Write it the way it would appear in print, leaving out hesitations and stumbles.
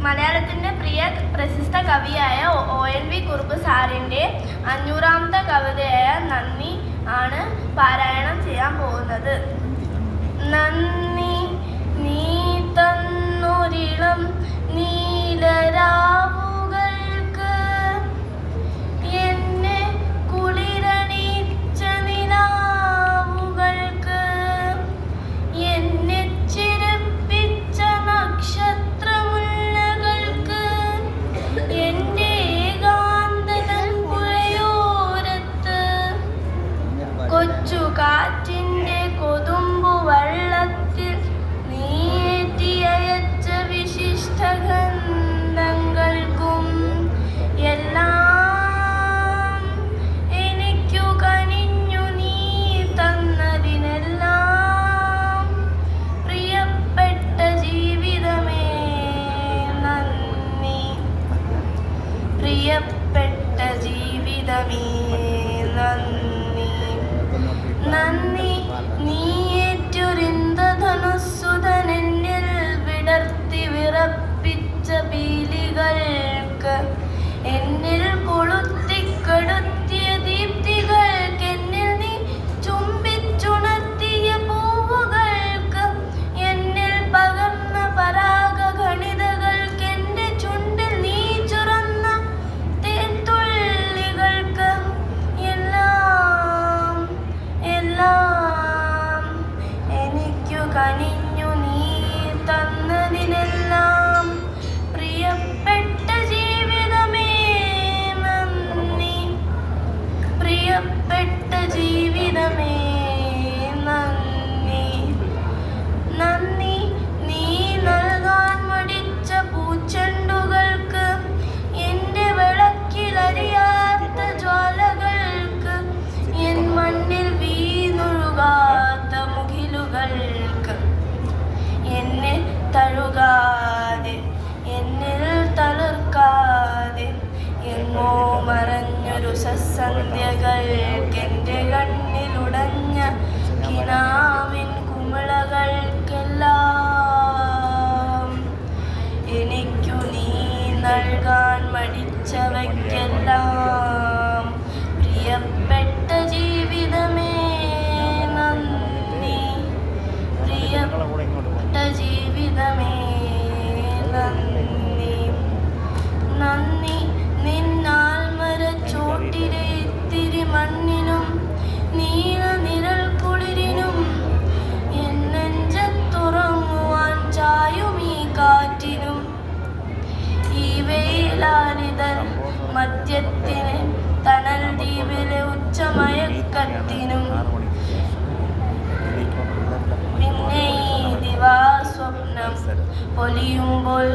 മലയാളത്തിൻ്റെ പ്രിയ പ്രശസ്ത കവിയായ ONV കുറുപ്പ് സാറിൻ്റെ 500ാമത്തെ കവിതയായ നന്ദി ആണ് പാരായണം ചെയ്യാൻ പോകുന്നത്. നന്ദി നീ തന്നൊരിളം നീലരാവുകൾക്ക്, എന്നെ കുളിരണിച്ച നിലാവുകൾക്ക്, എന്നെ ചിരിപ്പിച്ച നക്ഷത്രമുല്ലകൾക്ക്, എൻ്റെ ഏകാന്തതൻ പുഴയോരത്ത് കൊച്ചു കാറ്റിൻ്റെ കൊതുമ്പു വള്ളത്തിൽ നീയേറ്റിയച്ച വിശിഷ്ടഗന്ധങ്ങൾക്കും എല്ലാം എനിക്കു കനിഞ്ഞു നീ തന്നതിനെല്ലാം പ്രിയപ്പെട്ട ജീവിതമേ നന്ദി, പ്രിയപ്പെട്ട ജീവിതമേ നന്ദി. നന്ദി നീയേറ്റൊരിന്ദ്രധനുസ്സുതനെന്നിൽ വിടർത്തി വിറപ്പിച്ച പീലികൾക്ക്, എന്നിൽ കൊളുത്തിക്കെടുത്തിയ ദീപ്തികൾക്ക്, എന്നിൽ നീ ചുംബിച്ചുണർത്തിയ പൂവുകൾക്ക്, എന്നിൽ പകർന്ന പരാഗഗണിതകൾക്ക്, എൻ്റെ ചുണ്ടിൽ നീ ചുരന്ന തേൻതുള്ളികൾക്ക്, എല്ലാം എല്ലാം എനിക്കു കനിഞ്ഞു നീ തന്നതിനെല്ലാം പ്രിയപ്പെട്ട ജീവിതമേ നന്ദി, പ്രിയപ്പെട്ട ജീവിതമേ നന്ദി. നന്ദി നീ നൽകാൻ മടിച്ച പൂച്ചെണ്ടുകൾക്ക്, എൻ്റെ വിളക്കിലരിയാത്ത ജ്വാലകൾക്ക്, എൻ മണ്ണിൽ വീണൊഴുകാത്ത മുകിലുകൾക്ക്, എന്നെ തഴുകാതെ എന്നിൽ തളിർക്കാതെ എങ്ങോ മറഞ്ഞൊരു സസന്ധ്യകൾക്ക്, എൻ്റെ കണ്ണിലുടഞ്ഞ കിനാവിൻ കുമിളകൾക്കെല്ലാം, എനിക്കു നീ നൽകാൻ മടിച്ചവയ്ക്കെല്ലാം പ്രിയപ്പെട്ട ജീവിതമേ നന്ദി, പ്രിയപ്പെട്ട ജീവിതമേ നന്ദി. നന്ദി നിന്നാൽമരച്ചോട്ടിലെ ഇത്തിരി മണ്ണിനും നീല നിഴൽ കുളിരിനും, എന്നെഞ്ചത്തുറങ്ങുവാൻ ചായും ഈ കാറ്റിനും, ഈ വെയിലാനിത മദ്യത്തിന് തണൽ ദ്വീപിലെ ഉച്ചമയക്കത്തിനും, പിന്നെ ഈ ദിവാസ്വപ്നം പൊലിയുമ്പോൾ